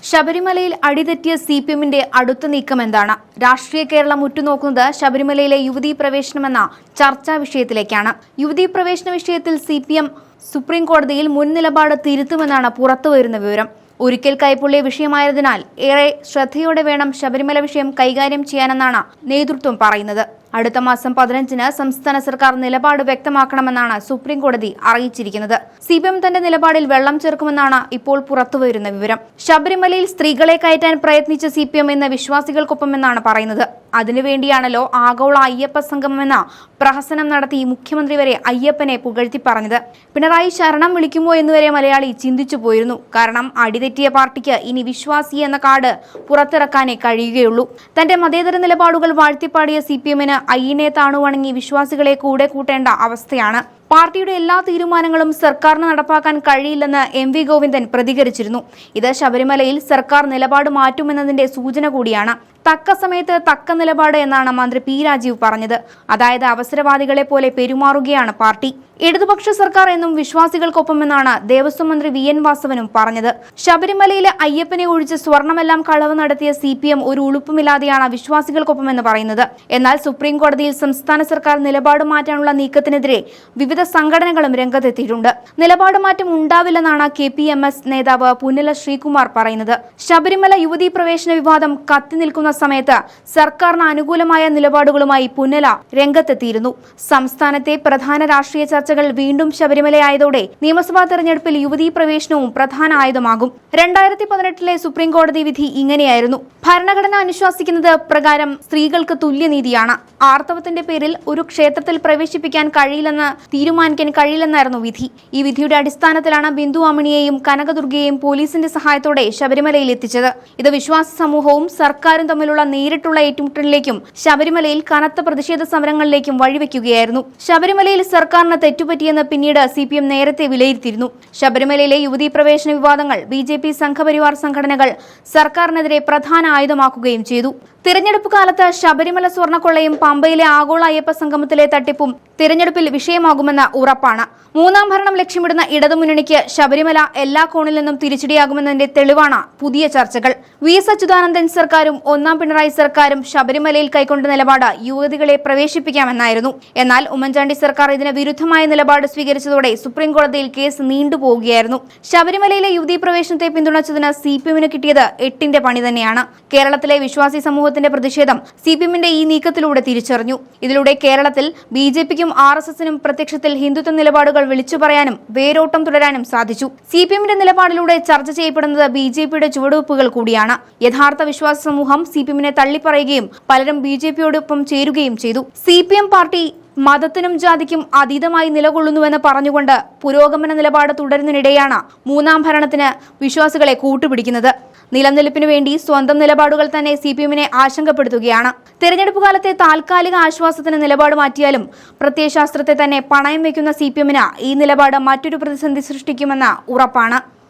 ശബരിമലയിൽ അടിതെറ്റിയ സിപിഎമ്മിന്റെ അടുത്ത നീക്കം എന്താണ്? രാഷ്ട്രീയ കേരളം ഉറ്റുനോക്കുന്നത് ശബരിമലയിലെ യുവതീ പ്രവേശനമെന്ന ചർച്ചാ വിഷയത്തിലേക്കാണ്. യുവതീ പ്രവേശന വിഷയത്തിൽ സിപിഎം സുപ്രീം കോടതിയിൽ മുൻ നിലപാട് തിരുത്തുമെന്നാണ് പുറത്തുവരുന്ന വിവരം. ഒരിക്കൽ കൈപ്പൊള്ളിയ വിഷയമായതിനാൽ ഏറെ ശ്രദ്ധയോടെ വേണം ശബരിമല വിഷയം കൈകാര്യം ചെയ്യാനെന്നാണ് നേതൃത്വം പറയുന്നത്. അടുത്ത മാസം 15-ന് സംസ്ഥാന സർക്കാർ നിലപാട് വ്യക്തമാക്കണമെന്നാണ് സുപ്രീം കോടതി അറിയിച്ചിരിക്കുന്നത്. സിപിഎം തന്റെ നിലപാടിൽ വെള്ളം ചേർക്കുമെന്നാണ് ഇപ്പോൾ പുറത്തുവരുന്ന വിവരം. ശബരിമലയിൽ സ്ത്രീകളെ കയറ്റാൻ പ്രയത്നിച്ച സിപിഎം ഇന്ന് വിശ്വാസികൾക്കൊപ്പമെന്നാണ് പറയുന്നത്. അതിനുവേണ്ടിയാണല്ലോ ആഗോള അയ്യപ്പ സംഗമം എന്ന പ്രഹസനം നടത്തി മുഖ്യമന്ത്രി വരെ അയ്യപ്പനെ പുകഴ്ത്തി പറഞ്ഞത്. പിണറായി ശരണം വിളിക്കുമോ എന്നുവരെ മലയാളി ചിന്തിച്ചു പോയിരുന്നു. കാരണം അടിതെറ്റിയ പാർട്ടിക്ക് ഇനി വിശ്വാസി എന്ന കാർഡ് പുറത്തിറക്കാനേ കഴിയുകയുള്ളൂ. തന്റെ മതേതര നിലപാടുകൾ വാഴ്ത്തിപ്പാടിയ സിപിഎമ്മിന് അയ്യനെ താണുവണങ്ങി വിശ്വാസികളെ കൂടെ കൂട്ടേണ്ട അവസ്ഥയാണ്. പാർട്ടിയുടെ എല്ലാ തീരുമാനങ്ങളും സർക്കാരിന് നടപ്പാക്കാൻ കഴിയില്ലെന്ന് എം.വി. ഗോവിന്ദൻ പ്രതികരിച്ചിരുന്നു. ഇത് ശബരിമലയിൽ സർക്കാർ നിലപാട് മാറ്റുമെന്നതിന്റെ സൂചന കൂടിയാണ്. തക്ക സമയത്ത് തക്ക നിലപാട് എന്നാണ് മന്ത്രി പി രാജീവ് പറഞ്ഞത്. അതായത് അവസരവാദികളെ പോലെ പെരുമാറുകയാണ് പാർട്ടി. ഇടതുപക്ഷ സർക്കാർ എന്നും വിശ്വാസികൾക്കൊപ്പമെന്നാണ് ദേവസ്വം മന്ത്രി വി എൻ വാസവനും പറഞ്ഞത്. ശബരിമലയിലെ അയ്യപ്പനെ ഒഴിച്ച് സ്വർണമെല്ലാം കളവ് നടത്തിയ സിപിഎം ഒരു ഉളുപ്പുമില്ലാതെയാണ് വിശ്വാസികൾക്കൊപ്പമെന്ന് പറയുന്നത്. എന്നാൽ സുപ്രീം കോടതിയിൽ സംസ്ഥാന സർക്കാർ നിലപാട് മാറ്റാനുള്ള നീക്കത്തിനെതിരെ വിവിധ സംഘടനകളും രംഗത്തെത്തിയിട്ടുണ്ട്. നിലപാട് മാറ്റം ഉണ്ടാവില്ലെന്നാണ് KPMS നേതാവ് പുന്നല ശ്രീകുമാർ പറയുന്നത്. ശബരിമല യുവതീ പ്രവേശന വിവാദം കത്തി നിൽക്കുന്ന സമയത്ത് സർക്കാരിന് അനുകൂലമായ നിലപാടുകളുമായി പുന്നല രംഗത്തെത്തിയിരുന്നു. സംസ്ഥാനത്തെ പ്രധാന രാഷ്ട്രീയ ചർച്ചകൾ വീണ്ടും ശബരിമലയായതോടെ നിയമസഭാ തെരഞ്ഞെടുപ്പിൽ യുവതീ പ്രവേശനവും പ്രധാന ആയുധമാകും. 2018-ലെ സുപ്രീം കോടതി വിധി ഇങ്ങനെയായിരുന്നു. ഭരണഘടന അനുശാസിക്കുന്നത് പ്രകാരം സ്ത്രീകൾക്ക് തുല്യനീതിയാണ്. ആർത്തവത്തിന്റെ പേരിൽ ഒരു ക്ഷേത്രത്തിൽ പ്രവേശിപ്പിക്കാൻ കഴിയില്ലെന്ന് തീരുമാനിക്കാൻ കഴിയില്ലെന്നായിരുന്നു വിധി. ഈ വിധിയുടെ അടിസ്ഥാനത്തിലാണ് ബിന്ദു അമ്മിണിയെയും കനകദുർഗയെയും പോലീസിന്റെ സഹായത്തോടെ ശബരിമലയിൽ എത്തിച്ചത്. ഇത് വിശ്വാസ സമൂഹവും സർക്കാരും തമ്മിലുള്ള നേരിട്ടുള്ള ഏറ്റുമുട്ടലിലേക്കും ശബരിമലയിൽ കനത്ത പ്രതിഷേധ സമരങ്ങളിലേക്കും വഴിവെക്കുകയായിരുന്നു. ശബരിമലയിൽ സർക്കാരിന് തെറ്റുപറ്റിയെന്ന് പിന്നീട് സിപിഎം നേരത്തെ വിലയിരുത്തിയിരുന്നു. ശബരിമലയിലെ യുവതീ പ്രവേശന വിവാദങ്ങൾ BJP സംഘപരിവാർ സംഘടനകൾ സർക്കാരിനെതിരെ പ്രധാന ആയുധമാക്കുകയും ചെയ്തു. തിരഞ്ഞെടുപ്പ് കാലത്ത് ശബരിമല സ്വർണ്ണക്കൊള്ളയും പമ്പയിലെ ആഗോള അയ്യപ്പ സംഗമത്തിലെ തട്ടിപ്പും തിരഞ്ഞെടുപ്പിൽ വിഷയമാകുമെന്ന് ഉറപ്പാണ്. മൂന്നാം ഭരണം ലക്ഷ്യമിടുന്ന ഇടതുമുന്നണിക്ക് ശബരിമല എല്ലാ കോണിൽ നിന്നും തിരിച്ചടിയാകുമെന്നതിന്റെ തെളിവാണ് പുതിയ ചർച്ചകൾ. V.S. അച്യുതാനന്ദൻ സർക്കാരും ഒന്നാം പിണറായി സർക്കാരും ശബരിമലയിൽ കൈക്കൊണ്ട നിലപാട് യുവതികളെ പ്രവേശിപ്പിക്കാമെന്നായിരുന്നു. എന്നാൽ ഉമ്മൻചാണ്ടി സർക്കാർ ഇതിന് വിരുദ്ധമായ നിലപാട് സ്വീകരിച്ചതോടെ സുപ്രീം കോടതിയിൽ കേസ് നീണ്ടുപോവുകയായിരുന്നു. ശബരിമലയിലെ യുവതീ പ്രവേശനത്തെ പിന്തുണച്ചതിന് സിപിഎമ്മിന് കിട്ടിയത് 8-ന്റെ പണി തന്നെയാണ്. കേരളത്തിലെ വിശ്വാസി സമൂഹത്തിന്റെ പ്രതിഷേധം സിപിഎമ്മിന്റെ ഈ നീക്കത്തിലൂടെ തിരിച്ചറിഞ്ഞു. ഇതിലൂടെ കേരളത്തിൽ BJPക്കും RSSനും പ്രത്യക്ഷത്തിൽ ഹിന്ദുത്വ നിലപാടുകൾ വിളിച്ചു പറയാനും വേരോട്ടം തുടരാനും സാധിച്ചു. സിപിഎമ്മിന്റെ നിലപാടിലൂടെ ചർച്ച ചെയ്യപ്പെടുന്നത് BJPയുടെ ചുവടുവെപ്പുകൾ കൂടിയാണ്. യഥാർത്ഥ വിശ്വാസ സമൂഹം സിപിഎമ്മിനെ തള്ളിപ്പറയുകയും പലരും BJPയോടൊപ്പം ചേരുകയും ചെയ്തു. സിപിഎം പാർട്ടി മതത്തിനും ജാതിക്കും അതീതമായി നിലകൊള്ളുന്നുവെന്ന് പറഞ്ഞുകൊണ്ട് പുരോഗമന നിലപാട് തുടരുന്നതിനിടെയാണ് മൂന്നാം ഭരണത്തിന് വിശ്വാസികളെ കൂട്ടുപിടിക്കുന്നത്. നിലനിൽപ്പിനു വേണ്ടി സ്വന്തം നിലപാടുകൾ തന്നെ സിപിഎമ്മിനെ ആശങ്കപ്പെടുത്തുകയാണ്. തെരഞ്ഞെടുപ്പ് കാലത്തെ താൽക്കാലിക ആശ്വാസത്തിന് നിലപാട് മാറ്റിയാലും പ്രത്യയശാസ്ത്രത്തെ തന്നെ പണയം വയ്ക്കുന്ന സിപിഎമ്മിന് ഈ നിലപാട് മറ്റൊരു പ്രതിസന്ധി സൃഷ്ടിക്കുമെന്ന് ഉറപ്പാണ്.